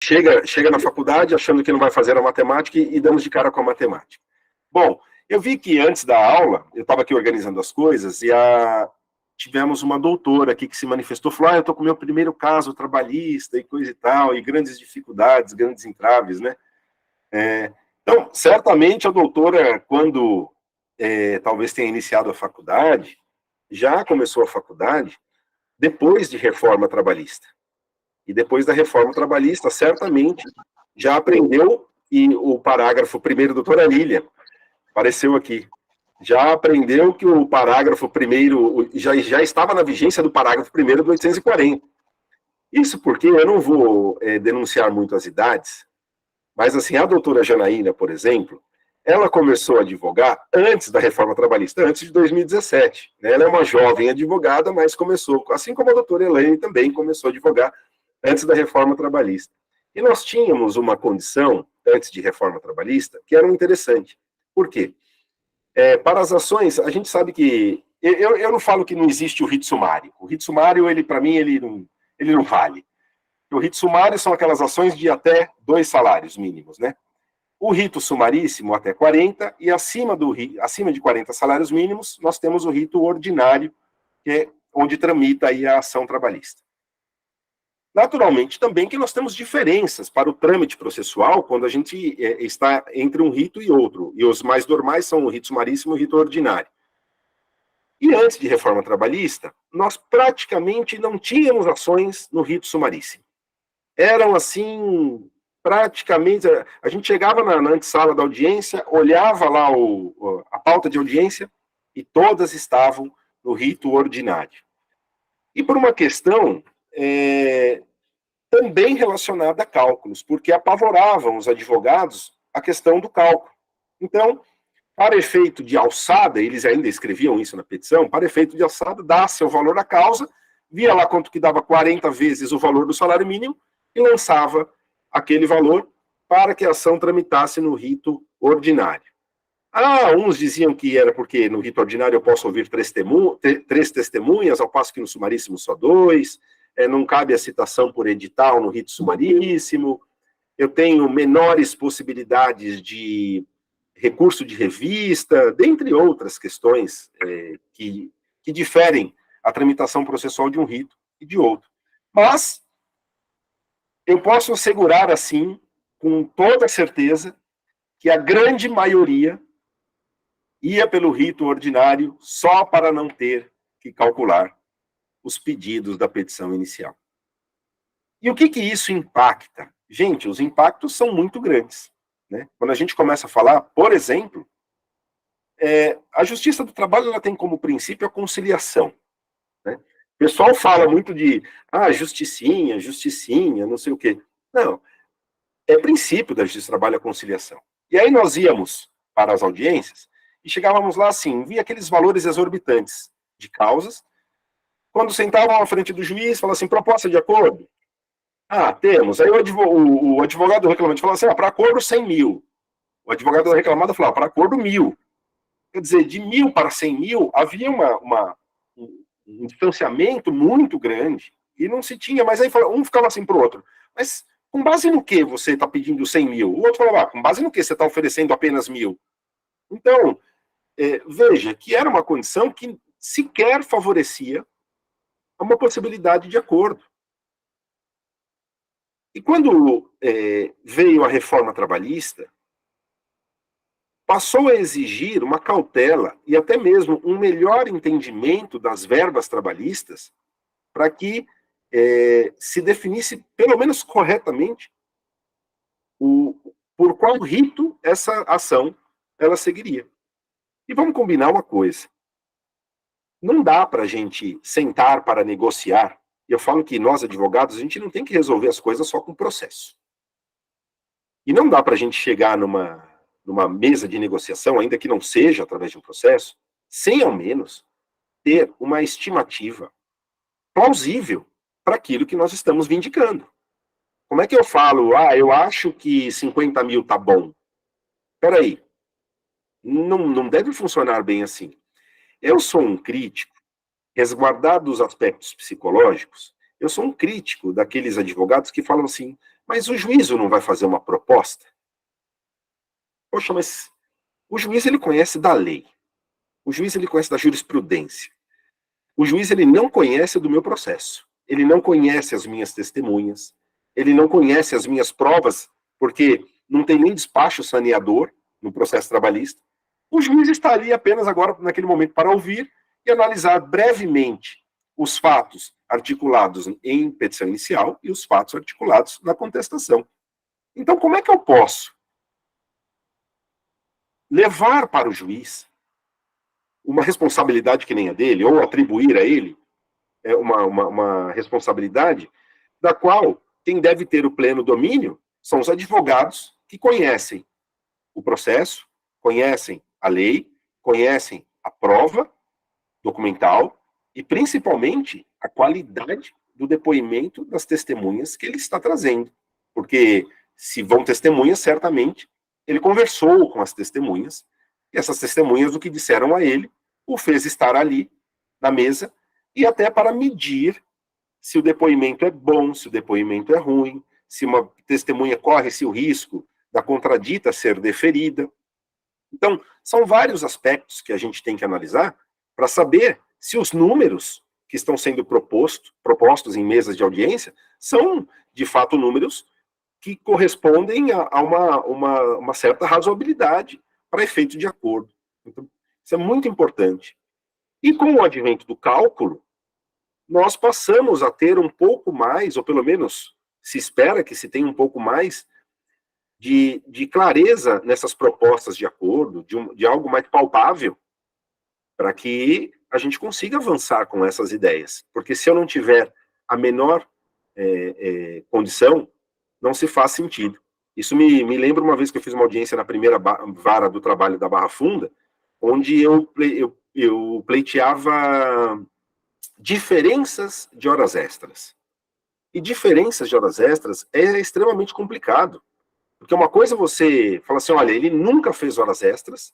chega na faculdade achando que não vai fazer a matemática e damos de cara com a matemática. Bom, eu vi que antes da aula, eu estava aqui organizando as coisas, e tivemos uma doutora aqui que se manifestou, falou, eu estou com o meu primeiro caso trabalhista e coisa e tal, e grandes dificuldades, grandes entraves, né? Então, certamente a doutora, quando talvez tenha iniciado a faculdade, já começou a faculdade depois de reforma trabalhista. E depois da reforma trabalhista, certamente, já aprendeu, e o parágrafo primeiro, doutora Lília, apareceu aqui, já aprendeu que o parágrafo primeiro, já estava na vigência do parágrafo primeiro do 840. Isso porque eu não vou denunciar muito as idades, mas assim, a doutora Janaína, por exemplo, ela começou a advogar antes da reforma trabalhista, antes de 2017. Né? Ela é uma jovem advogada, mas começou, assim como a doutora Elaine também começou a advogar antes da reforma trabalhista. E nós tínhamos uma condição, antes de reforma trabalhista, que era interessante. Por quê? Para as ações, a gente sabe que... Eu não falo que não existe o rito sumário. O rito sumário, para mim, ele não vale. O rito sumário são aquelas ações de até 2 salários mínimos, né? O rito sumaríssimo até 40, e acima de 40 salários mínimos, nós temos o rito ordinário, que é onde tramita aí a ação trabalhista. Naturalmente, também que nós temos diferenças para o trâmite processual quando a gente está entre um rito e outro, e os mais normais são o rito sumaríssimo e o rito ordinário. E antes de reforma trabalhista, nós praticamente não tínhamos ações no rito sumaríssimo. Eram assim, praticamente, a gente chegava na antessala da audiência, olhava lá a pauta de audiência, e todas estavam no rito ordinário. E por uma questão também relacionada a cálculos, porque apavoravam os advogados a questão do cálculo. Então, para efeito de alçada, eles ainda escreviam isso na petição, para efeito de alçada, dá-se o valor da causa, via lá quanto que dava 40 vezes o valor do salário mínimo, e lançava aquele valor para que a ação tramitasse no rito ordinário. Uns diziam que era porque no rito ordinário eu posso ouvir 3 testemunhas, ao passo que no sumaríssimo só 2, não cabe a citação por edital no rito sumaríssimo, eu tenho menores possibilidades de recurso de revista, dentre outras questões que diferem a tramitação processual de um rito e de outro. Mas eu posso assegurar, assim, com toda certeza, que a grande maioria ia pelo rito ordinário só para não ter que calcular os pedidos da petição inicial. E o que isso impacta? Gente, os impactos são muito grandes. Né? Quando a gente começa a falar, por exemplo, a Justiça do Trabalho ela tem como princípio a conciliação. Né? O pessoal fala muito de justicinha, justicinha, não sei o quê. Não, é princípio da Justiça do Trabalho a conciliação. E aí nós íamos para as audiências e chegávamos lá assim, via aqueles valores exorbitantes de causas. Quando sentavam à frente do juiz, falava assim, proposta de acordo? Temos. Aí o advogado reclamante falava assim, para acordo 100 mil. O advogado reclamado falava, para acordo 1.000. Quer dizer, de 1.000 para 100 mil, havia um distanciamento muito grande, e não se tinha, mas aí um ficava assim para o outro, mas com base no que você está pedindo 100 mil? O outro falava, com base no que você está oferecendo apenas 1.000? Então, veja que era uma condição que sequer favorecia uma possibilidade de acordo. E quando veio a reforma trabalhista, passou a exigir uma cautela e até mesmo um melhor entendimento das verbas trabalhistas para que se definisse, pelo menos corretamente, por qual rito essa ação ela seguiria. E vamos combinar uma coisa. Não dá para a gente sentar para negociar. E eu falo que nós, advogados, a gente não tem que resolver as coisas só com processo. E não dá para a gente chegar numa mesa de negociação, ainda que não seja através de um processo, sem ao menos ter uma estimativa plausível para aquilo que nós estamos vindicando. Como é que eu falo, eu acho que 50 mil tá bom? Espera aí, não deve funcionar bem assim. Eu sou um crítico, resguardado os aspectos psicológicos, Eu sou um crítico daqueles advogados que falam assim, mas o juízo não vai fazer uma proposta? Poxa, mas o juiz, ele conhece da lei. O juiz, ele conhece da jurisprudência. O juiz, ele não conhece do meu processo. Ele não conhece as minhas testemunhas. Ele não conhece as minhas provas, porque não tem nem despacho saneador no processo trabalhista. O juiz está ali apenas agora, naquele momento, para ouvir e analisar brevemente os fatos articulados em petição inicial e os fatos articulados na contestação. Então, como é que eu posso levar para o juiz uma responsabilidade que nem a dele, ou atribuir a ele uma responsabilidade da qual quem deve ter o pleno domínio são os advogados que conhecem o processo, conhecem a lei, conhecem a prova documental e, principalmente, a qualidade do depoimento das testemunhas que ele está trazendo. Porque, se vão testemunhas, certamente, ele conversou com as testemunhas, e essas testemunhas, o que disseram a ele, o fez estar ali, na mesa, e até para medir se o depoimento é bom, se o depoimento é ruim, se uma testemunha corre-se o risco da contradita ser deferida. Então, são vários aspectos que a gente tem que analisar para saber se os números que estão sendo propostos em mesas de audiência são, de fato, números que correspondem a uma certa razoabilidade para efeito de acordo. Então, isso é muito importante. E com o advento do cálculo, nós passamos a ter um pouco mais, ou pelo menos se espera que se tenha um pouco mais, de clareza nessas propostas de acordo, de algo mais palpável, para que a gente consiga avançar com essas ideias. Porque se eu não tiver a menor condição, não se faz sentido. Isso me lembra uma vez que eu fiz uma audiência na primeira vara do trabalho da Barra Funda, onde eu pleiteava diferenças de horas extras. E diferenças de horas extras é extremamente complicado. Porque uma coisa é você fala assim, olha, ele nunca fez horas extras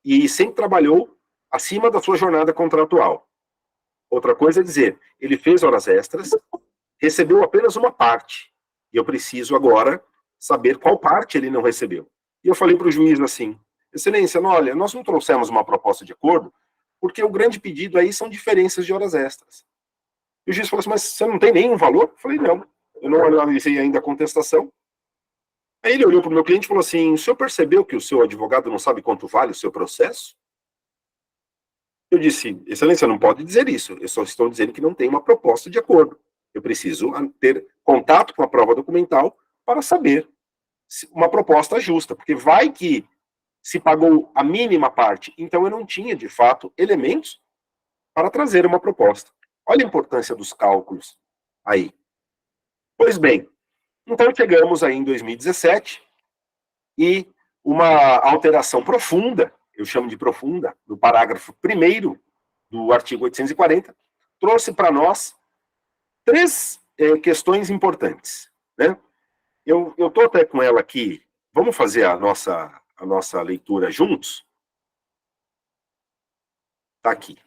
e sempre trabalhou acima da sua jornada contratual. Outra coisa é dizer, ele fez horas extras, recebeu apenas uma parte. E eu preciso agora saber qual parte ele não recebeu. E eu falei para o juiz assim, excelência, olha, nós não trouxemos uma proposta de acordo, porque o grande pedido aí são diferenças de horas extras. E o juiz falou assim, mas você não tem nenhum valor? Eu falei, não, eu não analisei ainda a contestação. Aí ele olhou para o meu cliente e falou assim, o senhor percebeu que o seu advogado não sabe quanto vale o seu processo? Eu disse, excelência, não pode dizer isso, eu só estou dizendo que não tem uma proposta de acordo. Eu preciso ter contato com a prova documental para saber uma proposta justa, porque vai que se pagou a mínima parte, então eu não tinha, de fato, elementos para trazer uma proposta. Olha a importância dos cálculos aí. Pois bem, então chegamos aí em 2017 e uma alteração profunda, eu chamo de profunda, do parágrafo 1º do artigo 840, trouxe para nós três questões importantes, né? Eu estou até com ela aqui, vamos fazer a nossa leitura juntos? Está aqui.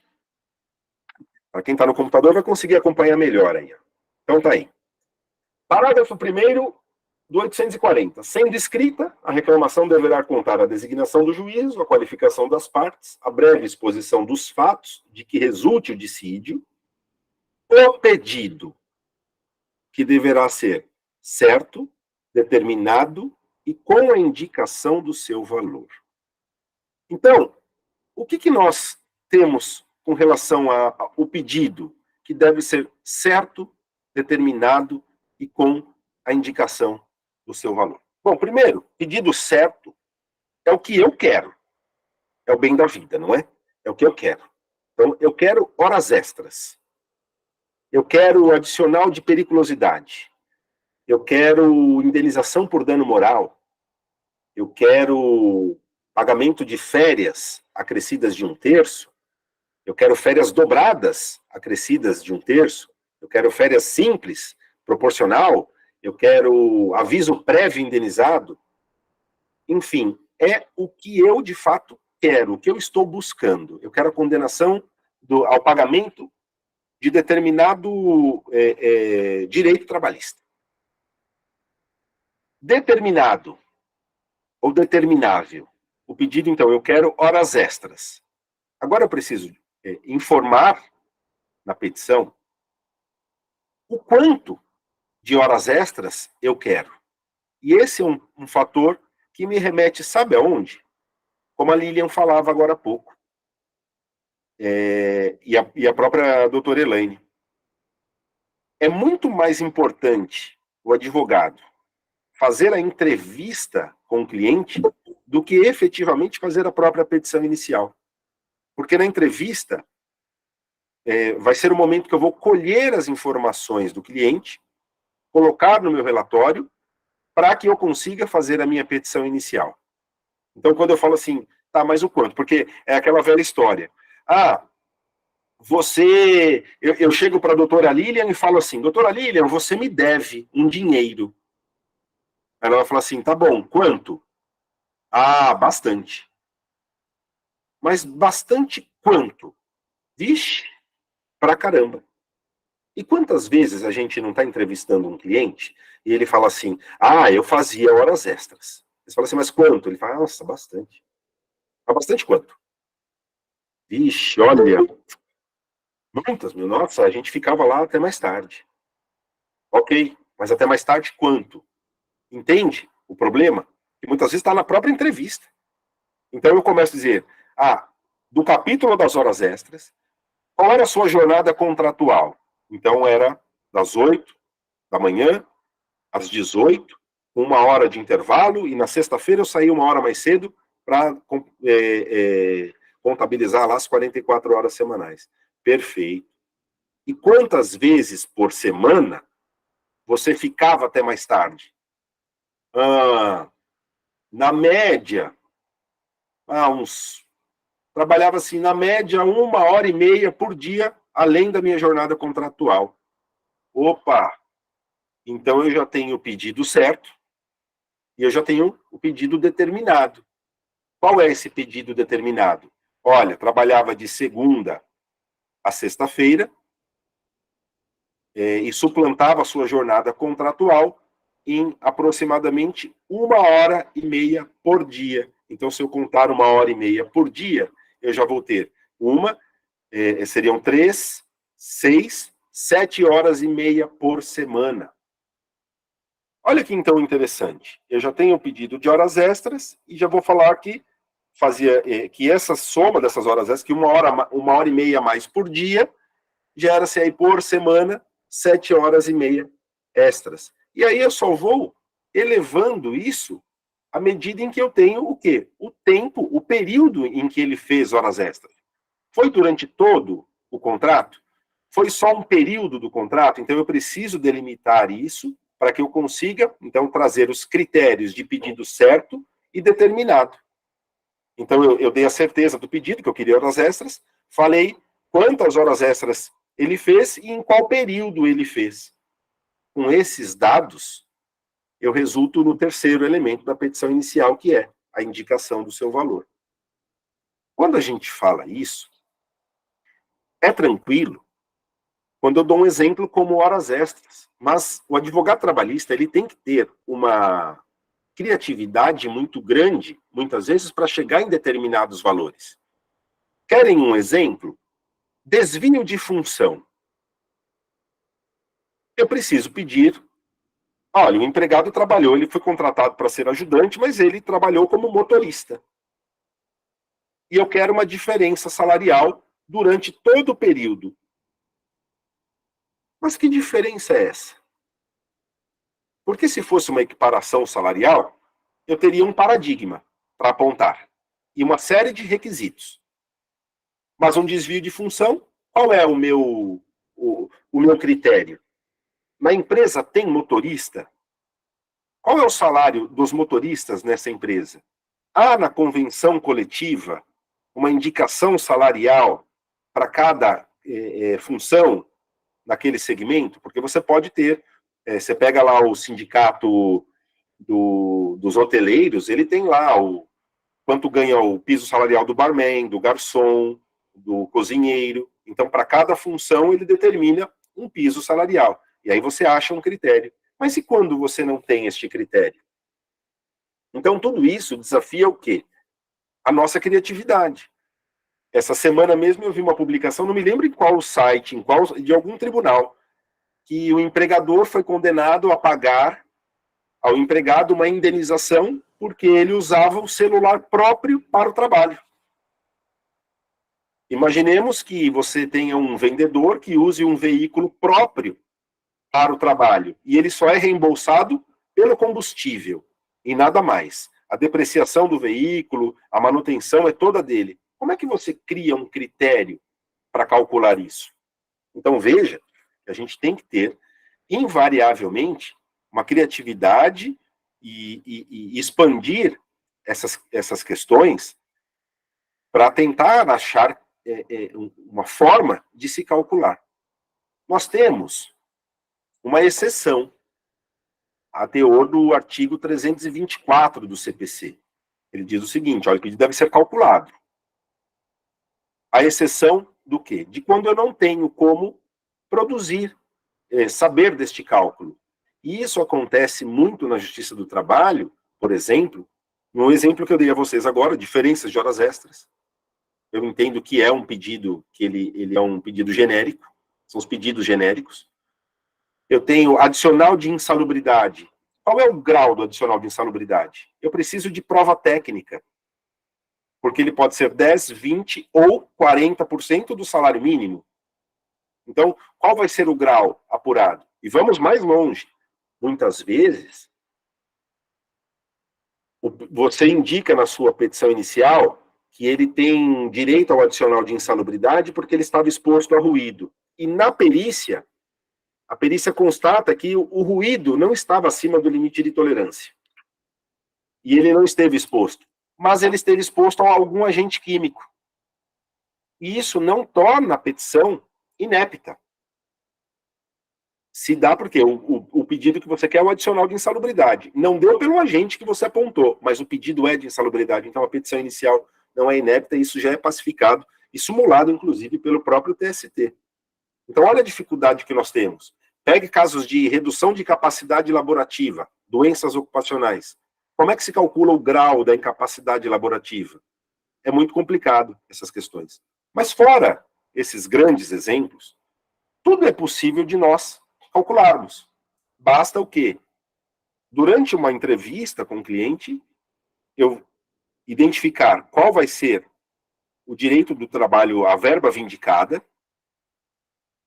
Para quem está no computador vai conseguir acompanhar melhor aí. Então tá aí. Parágrafo 1º do 840. Sendo escrita, a reclamação deverá contar a designação do juízo, a qualificação das partes, a breve exposição dos fatos de que resulte o dissídio, o pedido, que deverá ser certo, determinado e com a indicação do seu valor. Então, o que nós temos com relação ao pedido, que deve ser certo, determinado e com a indicação do seu valor? Bom, primeiro, pedido certo é o que eu quero. É o bem da vida, não é? É o que eu quero. Então, eu quero horas extras. Eu quero adicional de periculosidade. Eu quero indenização por dano moral. Eu quero pagamento de férias acrescidas de 1/3. Eu quero férias dobradas acrescidas de 1/3. Eu quero férias simples, proporcional. Eu quero aviso prévio indenizado. Enfim, é o que eu de fato quero, o que eu estou buscando. Eu quero a condenação ao pagamento de determinado direito trabalhista. Determinado ou determinável. O pedido, então, eu quero horas extras. Agora eu preciso informar na petição o quanto de horas extras eu quero. E esse é um fator que me remete, sabe aonde? Como a Lilian falava agora há pouco. E a própria doutora Elaine. É muito mais importante o advogado fazer a entrevista com o cliente do que efetivamente fazer a própria petição inicial. Porque na entrevista vai ser o momento que eu vou colher as informações do cliente, colocar no meu relatório, para que eu consiga fazer a minha petição inicial. Então, quando eu falo assim, tá, mas o quanto? Porque é aquela velha história. Eu chego para a doutora Lilian e falo assim, doutora Lilian, você me deve um dinheiro. Ela vai falar assim, tá bom, quanto? Bastante. Mas bastante quanto? Vixe, pra caramba. E quantas vezes a gente não está entrevistando um cliente e ele fala assim, eu fazia horas extras. Você fala assim, mas quanto? Ele fala, nossa, bastante. Mas bastante quanto? Vixe, olha, muitas, meu, nossa, a gente ficava lá até mais tarde. Ok, mas até mais tarde quanto? Entende o problema? Que muitas vezes está na própria entrevista. Então eu começo a dizer, do capítulo das horas extras, qual era a sua jornada contratual? Então era das 8 da manhã às 18, com 1 hora de intervalo, e na sexta-feira eu saí 1 hora mais cedo para contabilizar lá as 44 horas semanais. Perfeito. E quantas vezes por semana você ficava até mais tarde? Na média, trabalhava assim, na média, 1 hora e meia por dia, além da minha jornada contratual. Opa! Então eu já tenho o pedido certo e eu já tenho o pedido determinado. Qual é esse pedido determinado? Olha, trabalhava de segunda a sexta-feira e suplantava a sua jornada contratual em aproximadamente 1 hora e meia por dia. Então, se eu contar 1 hora e meia por dia, eu já vou ter seriam 3, 6, 7 horas e meia por semana. Olha que então interessante. Eu já tenho o pedido de horas extras e já vou falar que que essa soma dessas horas extras, que 1 hora e meia a mais por dia, gera-se aí por semana 7 horas e meia extras. E aí eu só vou elevando isso à medida em que eu tenho o quê? O tempo, o período em que ele fez horas extras. Foi durante todo o contrato? Foi só um período do contrato? Então eu preciso delimitar isso para que eu consiga, então, trazer os critérios de pedido certo e determinado. Então eu dei a certeza do pedido, que eu queria horas extras, falei quantas horas extras ele fez e em qual período ele fez. Com esses dados, eu resulto no terceiro elemento da petição inicial, que é a indicação do seu valor. Quando a gente fala isso, é tranquilo quando eu dou um exemplo como horas extras. Mas o advogado trabalhista ele tem que ter uma criatividade muito grande, muitas vezes, para chegar em determinados valores. Querem um exemplo? Desvio de função. Eu preciso pedir, olha, o empregado trabalhou, ele foi contratado para ser ajudante, mas ele trabalhou como motorista. E eu quero uma diferença salarial durante todo o período. Mas que diferença é essa? Porque se fosse uma equiparação salarial, eu teria um paradigma para apontar e uma série de requisitos. Mas um desvio de função, qual é o meu critério? Na empresa tem motorista? Qual é o salário dos motoristas nessa empresa? Há na convenção coletiva uma indicação salarial para cada função naquele segmento? Porque você pode ter, você pega lá o sindicato dos hoteleiros, ele tem lá quanto ganha o piso salarial do barman, do garçom, do cozinheiro. Então, para cada função, ele determina um piso salarial. E aí você acha um critério. Mas e quando você não tem este critério? Então, tudo isso desafia o quê? A nossa criatividade. Essa semana mesmo eu vi uma publicação, não me lembro em qual site, de algum tribunal, que o empregador foi condenado a pagar ao empregado uma indenização porque ele usava o celular próprio para o trabalho. Imaginemos que você tenha um vendedor que use um veículo próprio para o trabalho e ele só é reembolsado pelo combustível e nada mais. A depreciação do veículo, a manutenção é toda dele. Como é que você cria um critério para calcular isso? Então veja que a gente tem que ter, invariavelmente, uma criatividade e expandir essas questões para tentar achar uma forma de se calcular. Nós temos uma exceção a teor do artigo 324 do CPC. Ele diz o seguinte, olha, o pedido deve ser calculado. A exceção do quê? De quando eu não tenho como produzir, saber deste cálculo. E isso acontece muito na Justiça do Trabalho, por exemplo, no exemplo que eu dei a vocês agora, diferenças de horas extras. Eu entendo que é um pedido, que ele é um pedido genérico, são os pedidos genéricos. Eu tenho adicional de insalubridade. Qual é o grau do adicional de insalubridade? Eu preciso de prova técnica, porque ele pode ser 10, 20 ou 40% do salário mínimo. Então, qual vai ser o grau apurado? E vamos mais longe. Muitas vezes, você indica na sua petição inicial que ele tem direito ao adicional de insalubridade porque ele estava exposto a ruído. E na perícia, a perícia constata que o ruído não estava acima do limite de tolerância. E ele não esteve exposto. Mas ele esteve exposto a algum agente químico. E isso não torna a petição inepta. Se dá porque o pedido que você quer é o adicional de insalubridade. Não deu pelo agente que você apontou, mas o pedido é de insalubridade. Então a petição inicial não é inepta e isso já é pacificado e simulado, inclusive, pelo próprio TST. Então olha a dificuldade que nós temos. Pegue casos de redução de capacidade laborativa, doenças ocupacionais. Como é que se calcula o grau da incapacidade laborativa? É muito complicado essas questões. Mas fora esses grandes exemplos, tudo é possível de nós calcularmos. Basta o quê? Durante uma entrevista com o cliente, eu identificar qual vai ser o direito do trabalho, a verba vindicada,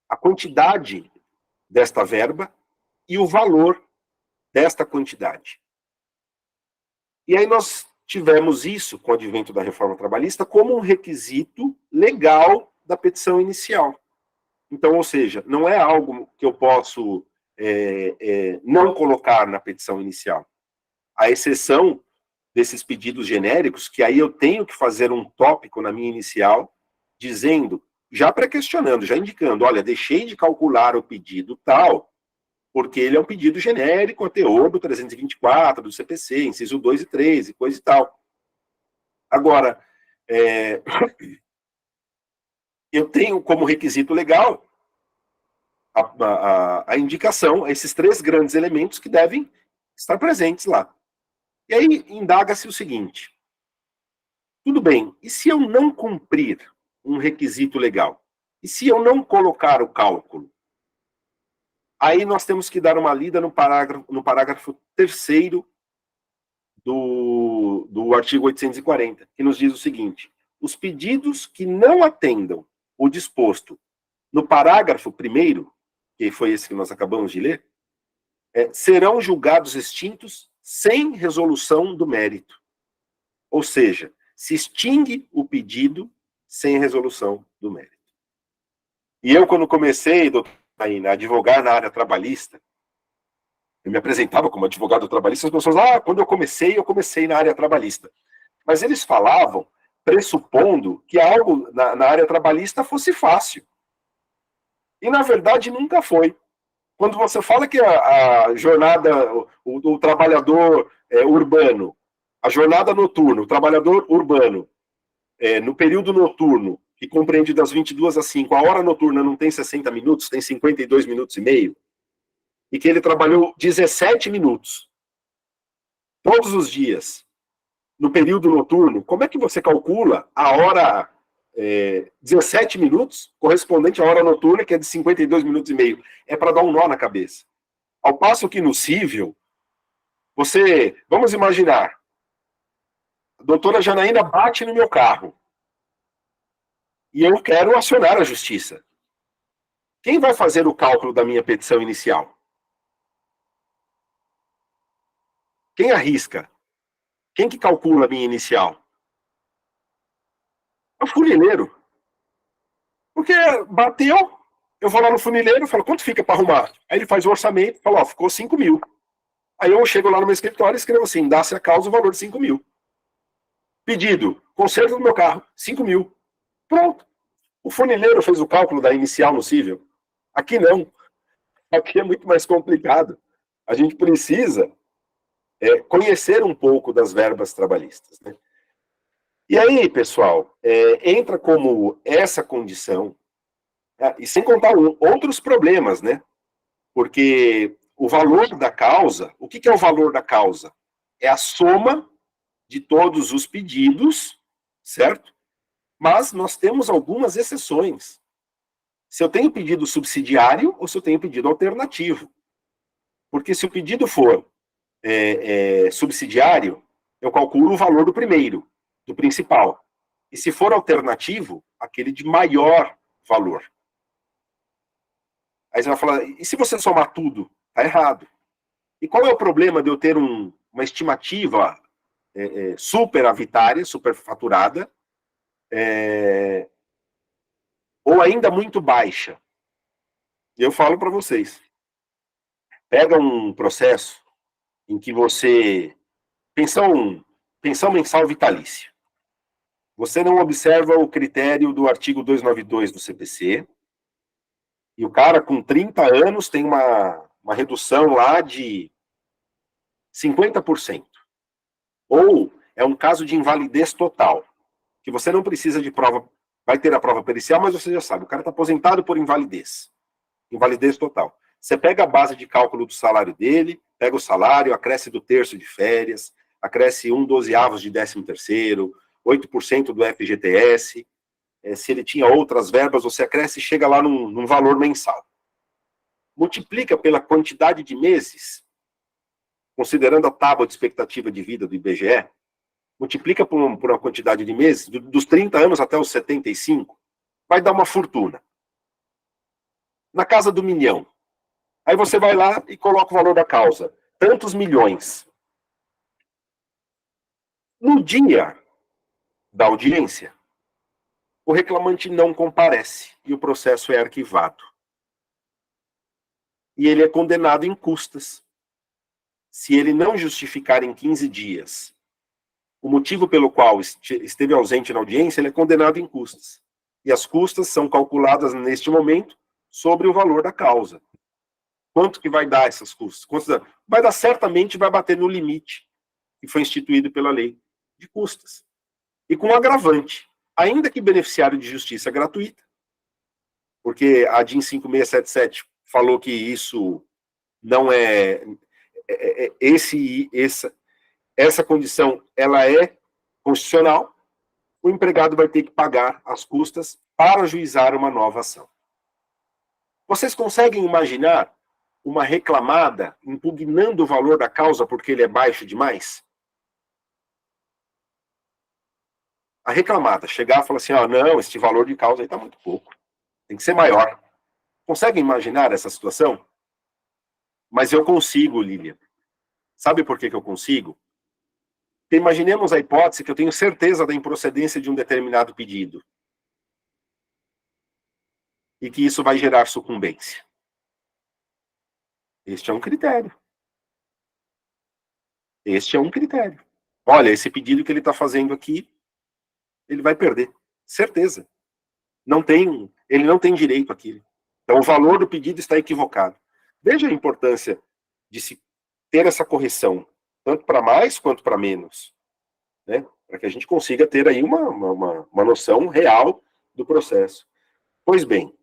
a quantidade desta verba e o valor desta quantidade. E aí nós tivemos isso, com o advento da reforma trabalhista, como um requisito legal da petição inicial. Então, ou seja, não é algo que eu posso não colocar na petição inicial. A exceção desses pedidos genéricos, que aí eu tenho que fazer um tópico na minha inicial, dizendo, já pré-questionando, já indicando, olha, deixei de calcular o pedido tal, porque ele é um pedido genérico a teor do 324, do CPC, inciso 2 e 3, e coisa e tal. Agora, eu tenho como requisito legal a indicação, esses três grandes elementos que devem estar presentes lá. E aí indaga-se o seguinte, tudo bem, e se eu não cumprir um requisito legal? E se eu não colocar o cálculo? Aí nós temos que dar uma lida no parágrafo 3º do artigo 840, que nos diz o seguinte, os pedidos que não atendam o disposto no parágrafo 1º, que foi esse que nós acabamos de ler, serão julgados extintos sem resolução do mérito. Ou seja, se extingue o pedido sem resolução do mérito. E eu, quando comecei, doutor Naina, a advogar na área trabalhista, eu me apresentava como advogado trabalhista, as pessoas, quando eu comecei na área trabalhista. Mas eles falavam pressupondo que algo na área trabalhista fosse fácil. E, na verdade, nunca foi. Quando você fala que a jornada, o trabalhador urbano, a jornada noturna, o trabalhador urbano, no período noturno, que compreende das 22 às 5, a hora noturna não tem 60 minutos, tem 52 minutos e meio, e que ele trabalhou 17 minutos, todos os dias, no período noturno, como é que você calcula a hora 17 minutos, correspondente à hora noturna, que é de 52 minutos e meio? É para dar um nó na cabeça. Ao passo que no cível, vamos imaginar, a doutora Janaína bate no meu carro, e eu quero acionar a justiça. Quem vai fazer o cálculo da minha petição inicial? Quem arrisca? Quem que calcula a minha inicial? É o funileiro. Porque bateu, eu vou lá no funileiro e falo, quanto fica para arrumar? Aí ele faz o orçamento e fala, ó, ficou 5 mil. Aí eu chego lá no meu escritório e escrevo assim, dá-se a causa o valor de 5 mil. Pedido, conserto do meu carro, 5 mil. Pronto. O funileiro fez o cálculo da inicial no cível. Aqui não. Aqui é muito mais complicado. A gente precisa conhecer um pouco das verbas trabalhistas, né? E aí, pessoal, entra como essa condição, e sem contar outros problemas, né? Porque o valor da causa, o que é o valor da causa? É a soma de todos os pedidos, certo? Mas nós temos algumas exceções. Se eu tenho pedido subsidiário ou se eu tenho pedido alternativo. Porque se o pedido for subsidiário, eu calculo o valor do primeiro, do principal. E se for alternativo, aquele de maior valor. Aí você vai falar, e se você somar tudo? Está errado. E qual é o problema de eu ter uma estimativa superavitária, superfaturada, ou ainda muito baixa? Eu falo para vocês, pega um processo em que você, pensão mensal vitalícia, você não observa o critério do artigo 292 do CPC, e o cara com 30 anos tem uma redução lá de 50%. Ou é um caso de invalidez total, que você não precisa de prova, vai ter a prova pericial, mas você já sabe, o cara está aposentado por invalidez. Invalidez total. Você pega a base de cálculo do salário dele, pega o salário, acresce do terço de férias, acresce 1/12 de 13º, 8% do FGTS, se ele tinha outras verbas, você acresce e chega lá num valor mensal. Multiplica pela quantidade de meses, considerando a tábua de expectativa de vida do IBGE, multiplica por uma quantidade de meses, dos 30 anos até os 75, vai dar uma fortuna. Na casa do milhão. Aí você vai lá e coloca o valor da causa. Tantos milhões. No dia da audiência, o reclamante não comparece e o processo é arquivado. E ele é condenado em custas. Se ele não justificar em 15 dias o motivo pelo qual esteve ausente na audiência, ele é condenado em custas. E as custas são calculadas neste momento sobre o valor da causa. Quanto que vai dar essas custas? Vai dar, certamente, vai bater no limite que foi instituído pela lei de custas. E com um agravante, ainda que beneficiário de justiça gratuita, porque a DIN 5677 falou que isso não essa condição, ela é constitucional, o empregado vai ter que pagar as custas para ajuizar uma nova ação. Vocês conseguem imaginar uma reclamada impugnando o valor da causa porque ele é baixo demais? A reclamada chegar e falar assim, não, este valor de causa aí está muito pouco, tem que ser maior. Conseguem imaginar essa situação? Mas eu consigo, Lilian. Sabe por que eu consigo? Porque imaginemos a hipótese que eu tenho certeza da improcedência de um determinado pedido. E que isso vai gerar sucumbência. Este é um critério. Este é um critério. Olha, esse pedido que ele está fazendo aqui, ele vai perder. Certeza. Ele não tem direito àquilo. Então, o valor do pedido está equivocado. Veja a importância de se ter essa correção, tanto para mais quanto para menos, né? Para que a gente consiga ter aí uma noção real do processo. Pois bem,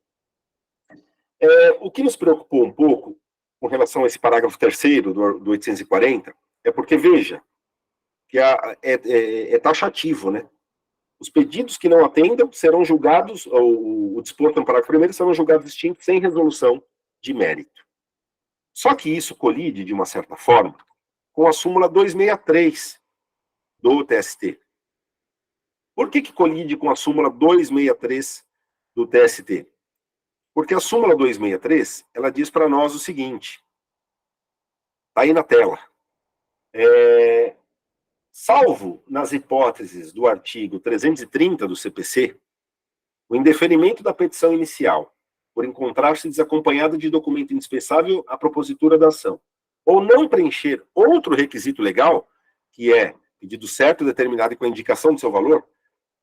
o que nos preocupou um pouco com relação a esse parágrafo 3º do 840 é porque, veja, que é taxativo, né? Os pedidos que não atendam serão julgados, o disposto no parágrafo 1º, serão julgados extintos sem resolução de mérito. Só que isso colide, de uma certa forma, com a súmula 263 do TST. Por que colide com a súmula 263 do TST? Porque a súmula 263, ela diz para nós o seguinte, está aí na tela, salvo nas hipóteses do artigo 330 do CPC, o indeferimento da petição inicial, por encontrar-se desacompanhada de documento indispensável à propositura da ação, ou não preencher outro requisito legal, que é pedido certo, determinado e com a indicação do seu valor,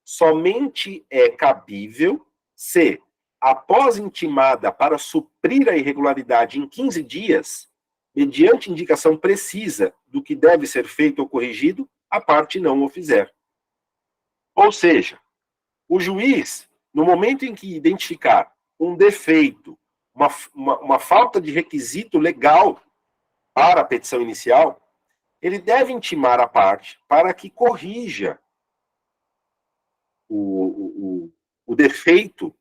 somente é cabível se, após intimada para suprir a irregularidade em 15 dias, mediante indicação precisa do que deve ser feito ou corrigido, a parte não o fizer. Ou seja, o juiz, no momento em que identificar um defeito, uma falta de requisito legal para a petição inicial, ele deve intimar a parte para que corrija o defeito,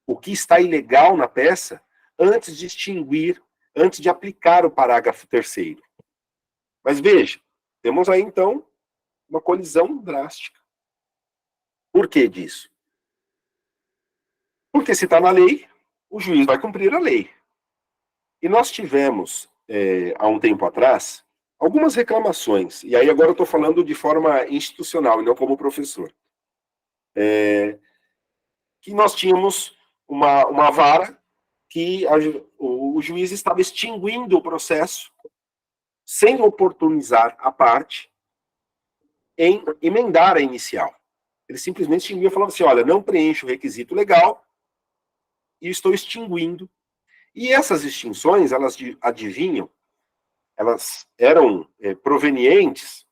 o que está ilegal na peça, antes de extinguir, antes de aplicar o parágrafo 3º. Mas veja, temos aí então uma colisão drástica. Por que disso? Porque se está na lei, o juiz vai cumprir a lei. E nós tivemos, há um tempo atrás, algumas reclamações, e aí agora eu estou falando de forma institucional e não como professor, que nós tínhamos uma vara que o juiz estava extinguindo o processo sem oportunizar a parte em emendar a inicial. Ele simplesmente extinguia e falava assim, olha, não preenche o requisito legal e estou extinguindo. E essas extinções, elas adivinham, elas eram provenientes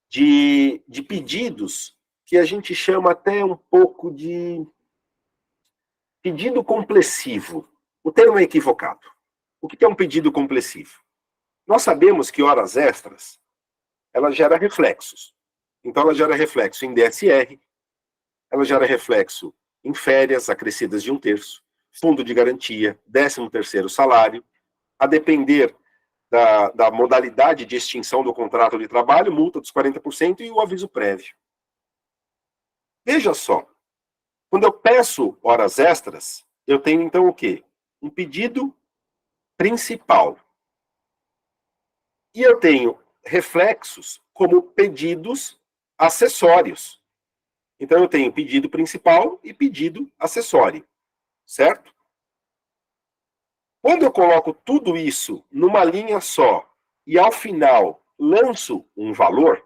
de pedidos que a gente chama até um pouco de pedido complessivo. O termo é equivocado. O que é um pedido complessivo? Nós sabemos que horas extras, ela gera reflexos. Então, ela gera reflexo em DSR, ela gera reflexo em férias acrescidas de 1/3, fundo de garantia, 13º salário, a depender da modalidade de extinção do contrato de trabalho, multa dos 40% e o aviso prévio. Veja só, quando eu peço horas extras, eu tenho então o quê? Um pedido principal. E eu tenho reflexos como pedidos acessórios. Então eu tenho pedido principal e pedido acessório, certo? Quando eu coloco tudo isso numa linha só e ao final lanço um valor,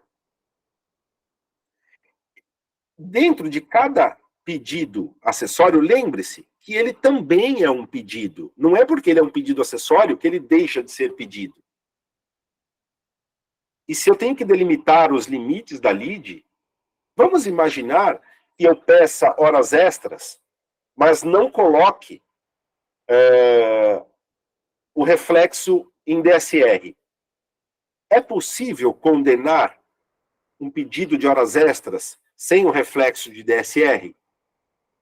dentro de cada pedido acessório, lembre-se que ele também é um pedido. Não é porque ele é um pedido acessório que ele deixa de ser pedido. E se eu tenho que delimitar os limites da lide, vamos imaginar que eu peça horas extras, mas não coloque o reflexo em DSR. É possível condenar um pedido de horas extras sem o reflexo de DSR?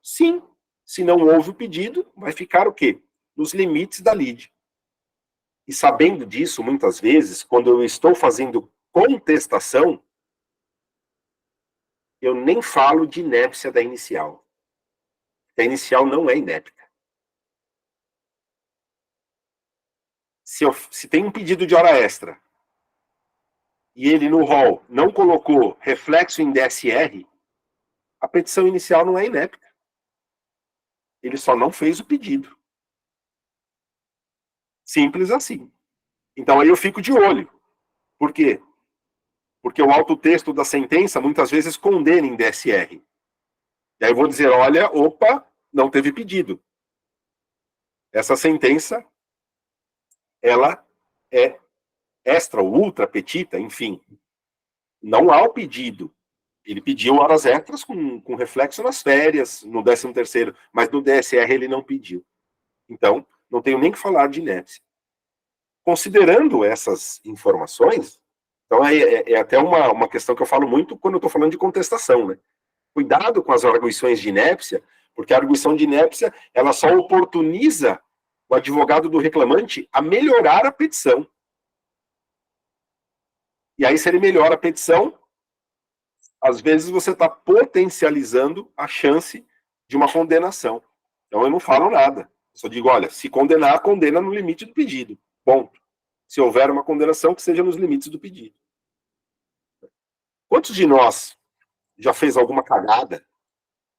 Sim. Se não houve o pedido, vai ficar o quê? Nos limites da lide. E sabendo disso, muitas vezes, quando eu estou fazendo contestação, eu nem falo de inépcia da inicial. A inicial não é inépita. Se tem um pedido de hora extra e ele no rol não colocou reflexo em DSR, a petição inicial não é inépita. Ele só não fez o pedido. Simples assim. Então aí eu fico de olho. Por quê? Porque o autotexto da sentença muitas vezes condena em DSR. E aí eu vou dizer, olha, opa, não teve pedido. Essa sentença, ela é extra ou ultra petita, enfim. Não há o pedido. Ele pediu horas extras com reflexo nas férias, no 13º, mas no DSR ele não pediu. Então, não tenho nem que falar de inépcia. Considerando essas informações, então é até uma questão que eu falo muito quando eu estou falando de contestação, né? Cuidado com as arguições de inépcia, porque a arguição de inépcia, ela só oportuniza o advogado do reclamante a melhorar a petição. E aí, se ele melhora a petição, às vezes você está potencializando a chance de uma condenação. Então eu não falo nada. Eu só digo, olha, se condenar, condena no limite do pedido. Ponto. Se houver uma condenação, que seja nos limites do pedido. Quantos de nós já fez alguma cagada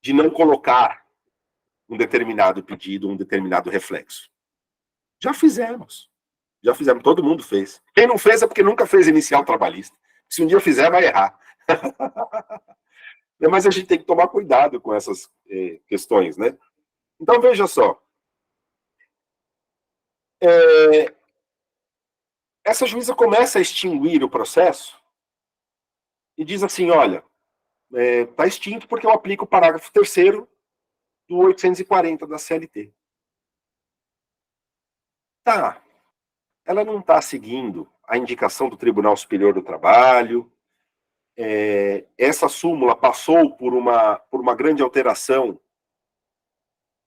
de não colocar um determinado pedido, um determinado reflexo? Já fizemos. Já fizemos, todo mundo fez. Quem não fez é porque nunca fez inicial trabalhista. Se um dia fizer, vai errar. Mas a gente tem que tomar cuidado com essas questões, né? Então, veja só. Essa juíza começa a extinguir o processo e diz assim, olha, está extinto porque eu aplico o parágrafo 3º do 840 da CLT. Tá. Ela não está seguindo a indicação do Tribunal Superior do Trabalho. Essa súmula passou por uma grande alteração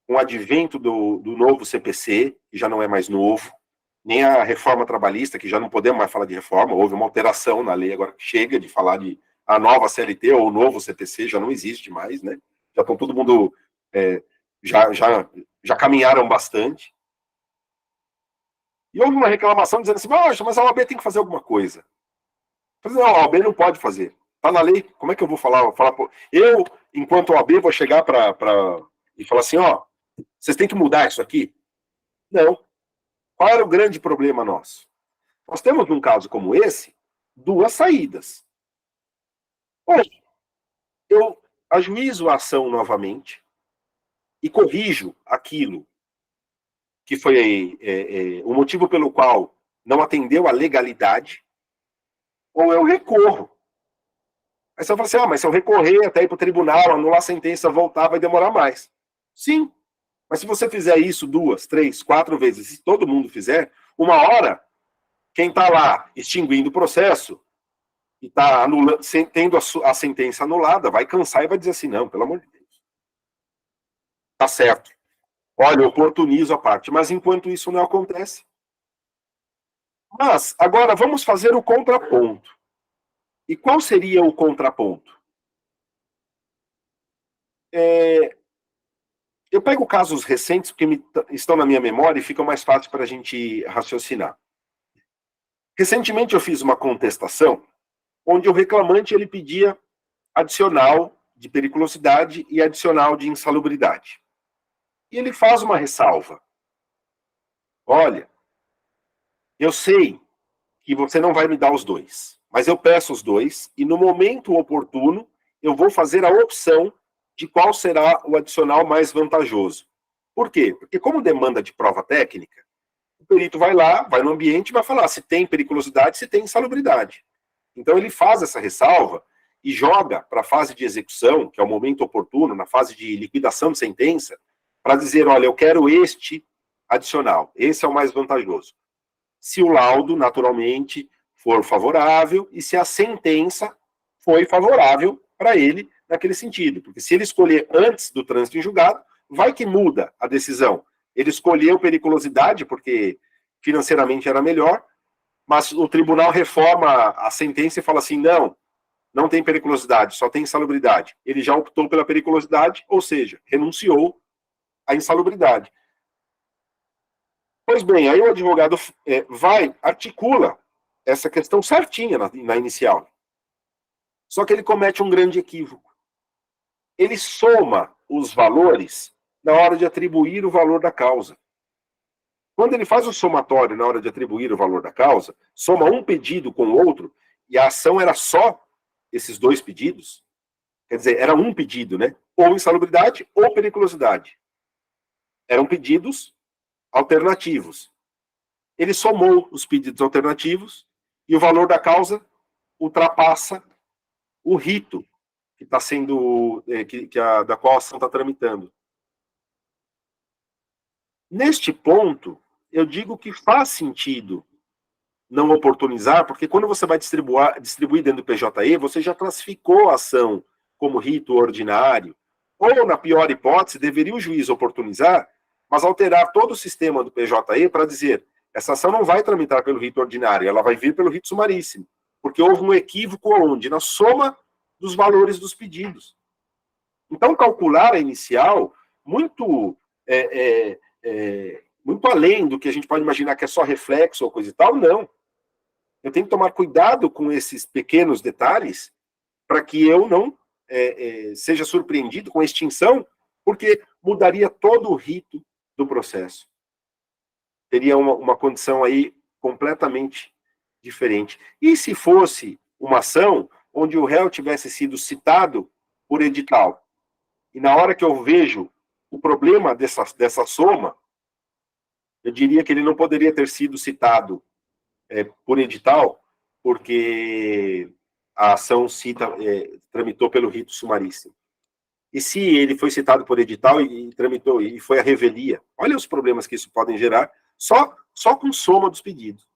com o advento do novo CPC, que já não é mais novo, nem a reforma trabalhista, que já não podemos mais falar de reforma, houve uma alteração na lei, agora chega de falar de a nova CLT ou o novo CPC, já não existe mais, né? Já estão todo mundo, já caminharam bastante. E houve uma reclamação dizendo assim, mas a OAB tem que fazer alguma coisa. Eu falei, não, a OAB não pode fazer. Está na lei, como é que eu vou falar? Eu, enquanto OAB, vou chegar e falar assim, vocês têm que mudar isso aqui? Não. Qual era o grande problema nosso? Nós temos, num caso como esse, duas saídas. Ou eu ajuizo a ação novamente e corrijo aquilo que foi o motivo pelo qual não atendeu à legalidade, ou eu recorro. Aí você fala assim, mas se eu recorrer até ir para o tribunal, anular a sentença, voltar, vai demorar mais. Sim, mas se você fizer isso 2, 3, 4 vezes, se todo mundo fizer, uma hora, quem está lá extinguindo o processo e está tendo a sentença anulada, vai cansar e vai dizer assim, não, pelo amor de Deus. Tá certo. Olha, eu oportunizo a parte, mas enquanto isso não acontece. Mas, agora, vamos fazer o contraponto. E qual seria o contraponto? Eu pego casos recentes que estão na minha memória e ficam mais fáceis para a gente raciocinar. Recentemente eu fiz uma contestação onde o reclamante ele pedia adicional de periculosidade e adicional de insalubridade. E ele faz uma ressalva. Olha, eu sei que você não vai me dar os dois, mas eu peço os dois e no momento oportuno eu vou fazer a opção de qual será o adicional mais vantajoso. Por quê? Porque como demanda de prova técnica, o perito vai lá, vai no ambiente e vai falar se tem periculosidade, se tem insalubridade. Então ele faz essa ressalva e joga para a fase de execução, que é o momento oportuno, na fase de liquidação de sentença, para dizer, olha, eu quero este adicional, esse é o mais vantajoso. Se o laudo, naturalmente, for favorável e se a sentença foi favorável para ele naquele sentido. Porque se ele escolher antes do trânsito em julgado, vai que muda a decisão. Ele escolheu periculosidade porque financeiramente era melhor, mas o tribunal reforma a sentença e fala assim, não tem periculosidade, só tem insalubridade. Ele já optou pela periculosidade, ou seja, renunciou à insalubridade. Pois bem, aí o advogado articula essa questão certinha na inicial. Só que ele comete um grande equívoco. Ele soma os valores na hora de atribuir o valor da causa. Quando ele faz o somatório na hora de atribuir o valor da causa, soma um pedido com o outro, e a ação era só esses dois pedidos, quer dizer, era um pedido, né? Ou insalubridade ou periculosidade. Eram pedidos alternativos. Ele somou os pedidos alternativos e o valor da causa ultrapassa o rito que está sendo, da qual a ação está tramitando. Neste ponto, eu digo que faz sentido não oportunizar, porque quando você vai distribuir dentro do PJE, você já classificou a ação como rito ordinário, ou, na pior hipótese, deveria o juiz oportunizar, mas alterar todo o sistema do PJE para dizer, essa ação não vai tramitar pelo rito ordinário, ela vai vir pelo rito sumaríssimo, porque houve um equívoco onde? Na soma dos valores dos pedidos. Então, calcular a inicial, muito muito além do que a gente pode imaginar que é só reflexo ou coisa e tal, não. Eu tenho que tomar cuidado com esses pequenos detalhes para que eu não seja surpreendido com a extinção, porque mudaria todo o rito do processo. Teria uma condição aí completamente diferente. E se fosse uma ação onde o réu tivesse sido citado por edital, e na hora que eu vejo o problema dessa soma, eu diria que ele não poderia ter sido citado por edital, porque a ação tramitou pelo rito sumaríssimo. E se ele foi citado por edital e tramitou, e foi a revelia, olha os problemas que isso pode gerar, só com soma dos pedidos.